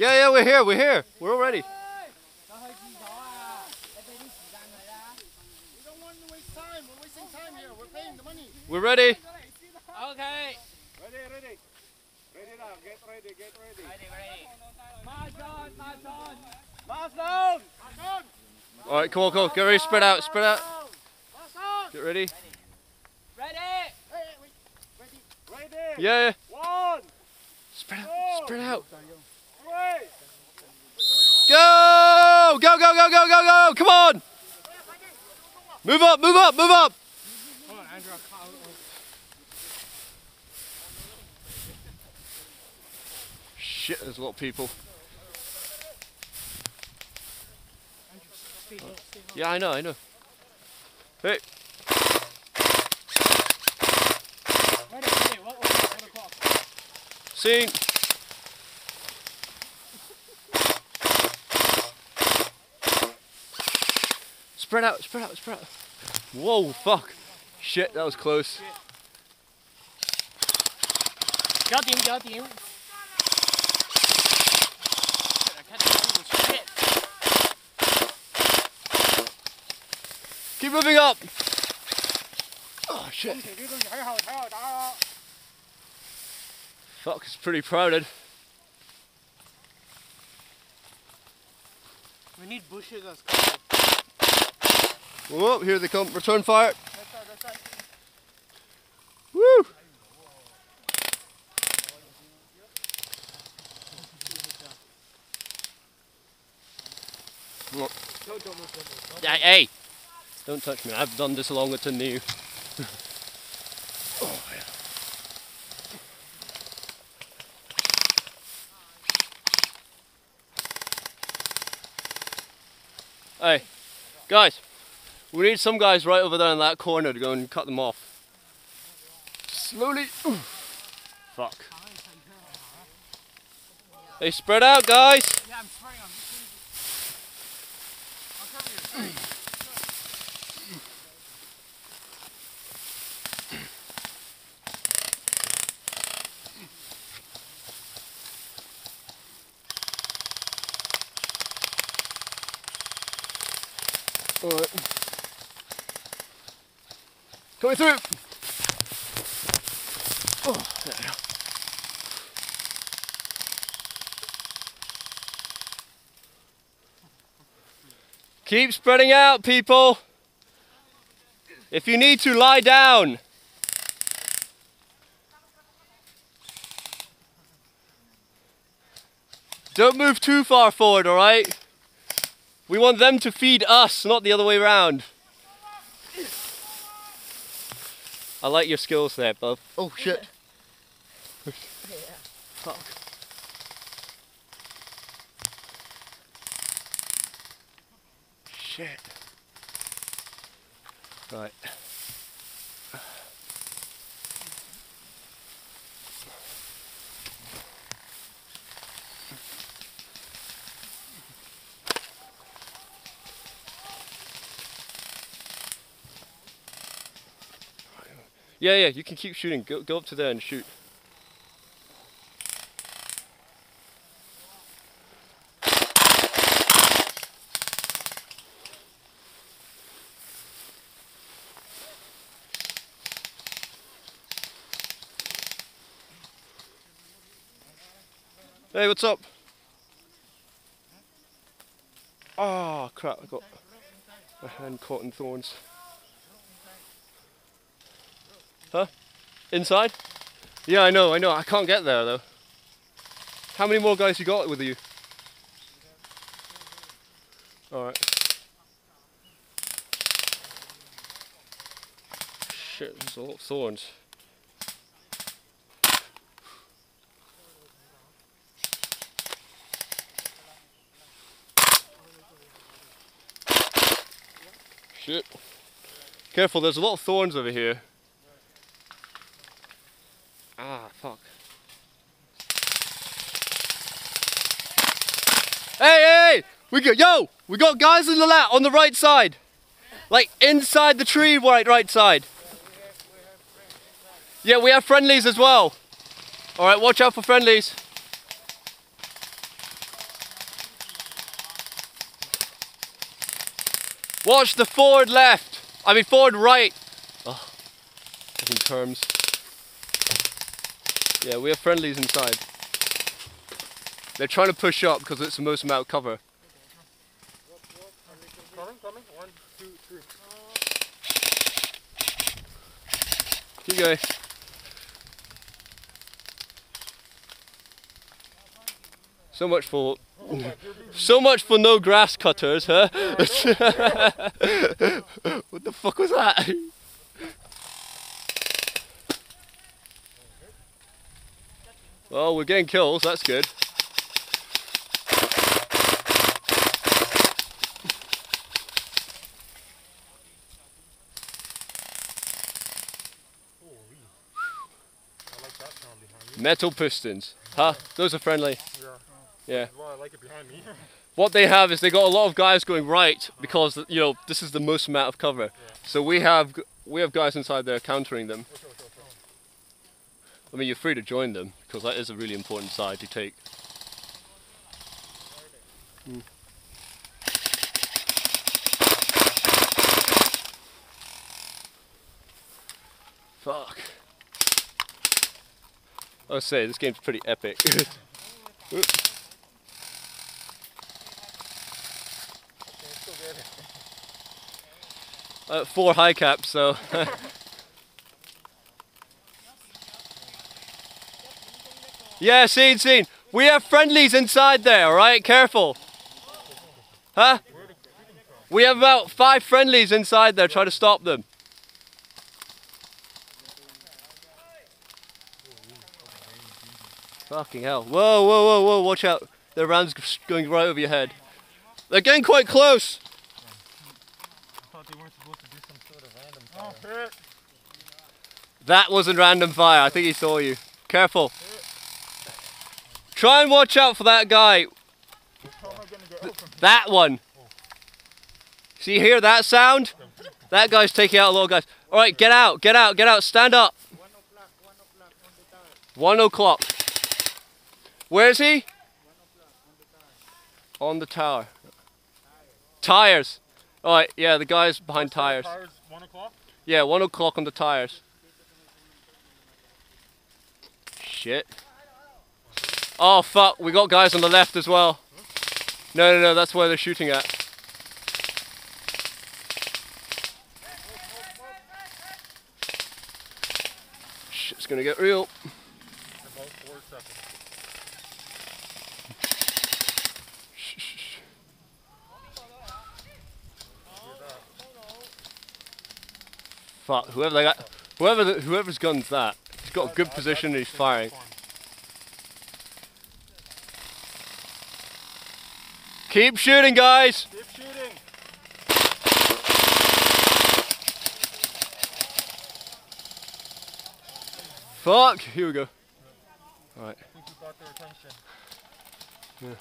Yeah, we're here, we're all ready. We don't want to waste time, we're wasting time here, we're paying the money. We're ready. Okay. Ready. Ready now, get ready. Ready. March on. March down. All right, come on, get ready, spread out. March on. Get ready. Ready. Ready. Yeah. 1, Spread out. 3. Go! Come on! Move up! Come on, Andrew. Shit, there's a lot of people. Yeah, I know. Hey! Ready. What o'clock? Scene! Spread out. Whoa, fuck. Shit, that was close. 9點。Keep moving up! Oh, shit. Fuck, it's pretty crowded. We need bushes as cover. Whoa, here they come. Return fire. That's right. Woo! Hey! Don't touch me. I've done this longer than you. Oh, yeah. Hey, guys. We need some guys right over there in that corner to go and cut them off. Slowly. Ooh. Fuck. Hey, spread out, guys. Yeah, I'm spraying. I'll cover you. All right. Coming through. Oh, there we go. Keep spreading out, people. If you need to, lie down. Don't move too far forward, all right? We want them to feed us, not the other way around. I like your skills there, bub. Oh shit. Fuck. Shit. Right. Yeah, you can keep shooting. Go up to there and shoot. Hey, what's up? Oh crap, I got my hand caught in thorns. Huh? Inside? Yeah, I know. I can't get there though. How many more guys you got with you? Alright. Shit, there's a lot of thorns. Shit. Careful, there's a lot of thorns over here. Ah, fuck. Hey! We got guys in the lat on the right side. Like inside the tree, right side. Yeah, we have friendlies as well. Alright, watch out for friendlies. Watch the forward left. I mean forward right. Oh, in terms. Yeah, we have friendlies inside. They're trying to push up because it's the most amount of cover. Coming. 1, 2, 3. Keep going. So much for no grass cutters, huh? What the fuck was that? Well, we're getting kills, that's good. Metal pistons. Huh? Those are friendly. Yeah. Well, I like it behind me. What they have is they got a lot of guys going right because, you know, this is the most amount of cover. Yeah. So we have guys inside there countering them. I mean, you're free to join them because that is a really important side to take. Fuck. I would say this game's pretty epic. I 4 high caps, so. Yeah, seen. We have friendlies inside there, alright? Careful. Huh? We have about 5 friendlies inside there, try to stop them. Fucking hell. Whoa, watch out. The round's going right over your head. They're getting quite close. I thought they weren't supposed to do some sort of random fire. That wasn't random fire, I think he saw you. Careful. Try and watch out for that guy. That one. See, you hear that sound? That guy's taking out a lot of guys. Alright, get out, stand up. 1 o'clock. Where is he? On the tower. Tires. Alright, yeah, the guy's behind tires. 1 o'clock? Yeah, 1 o'clock on the tires. Shit. Oh fuck, we got guys on the left as well. No, that's where they're shooting at. Shit's gonna get real. About 4 seconds. Fuck, whoever's gun's that. He's got a good position and he's firing. Keep shooting, guys! Keep shooting! Fuck! Here we go. Alright. I think we got their attention. Yeah.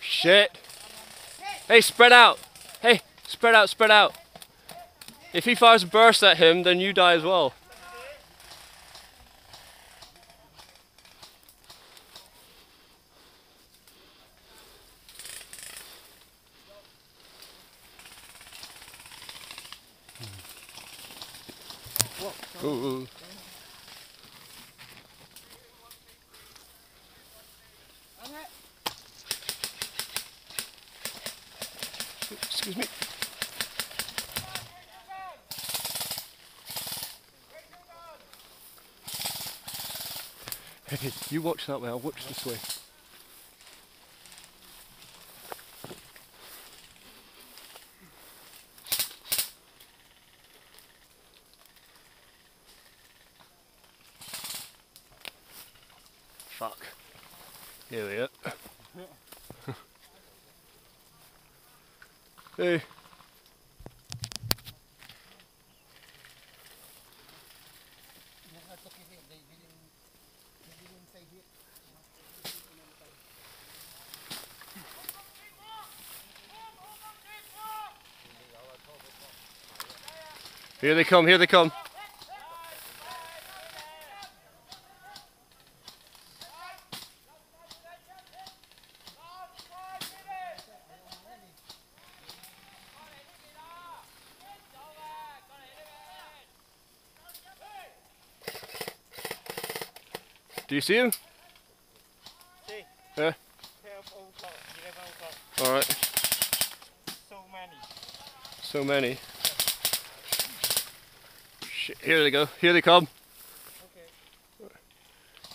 Shit. Hey, spread out. Hey, spread out. If he fires a burst at him, then you die as well. Ooh. Excuse me. Hey, you watch that way, I'll watch this way. Fuck. Here we are. Hey. Here they come, here they come. Do you see him? See? Yeah. 12 o'clock, 11 o'clock. Alright. So many. So many. Shit, here they go. Here they come. Okay.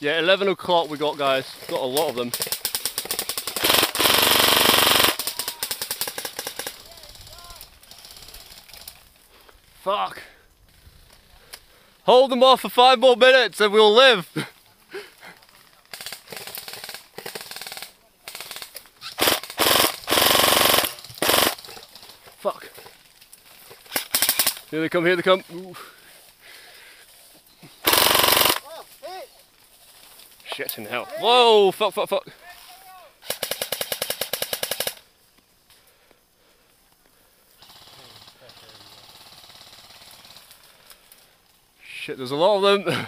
Yeah, 11 o'clock we got, guys. Got a lot of them. Fuck. Hold them off for 5 more minutes and we'll live. Fuck. Here they come, here they come. Ooh. Oh, hey. Shit in hell. Whoa, fuck, fuck, fuck. Shit, there's a lot of them.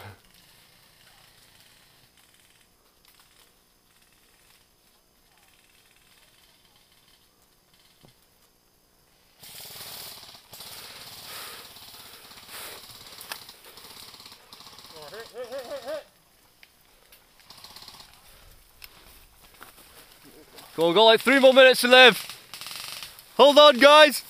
Go on, got like 3 more minutes to live. Hold on, guys.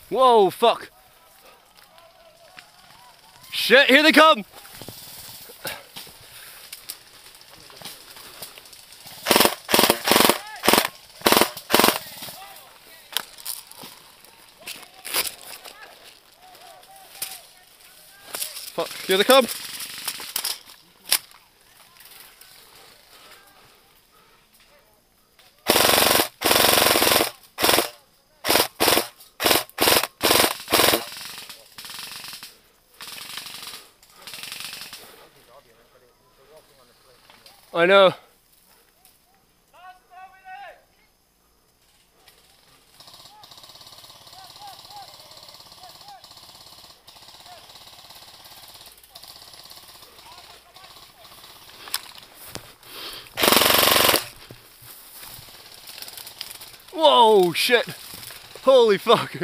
Whoa, fuck. Shit, here they come. Fuck, here they come. I know. Whoa, shit. Holy fuck.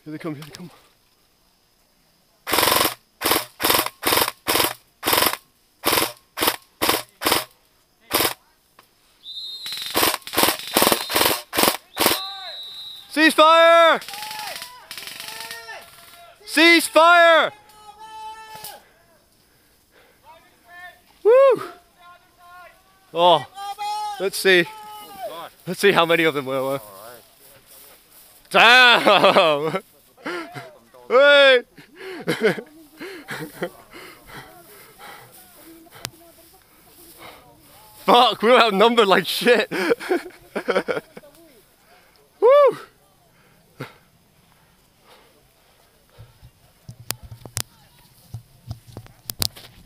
Here they come, here they come. Ceasefire! Ceasefire! Woo! Oh, let's see. Let's see how many of them there were. Damn! Hey! Fuck, we were outnumbered like shit.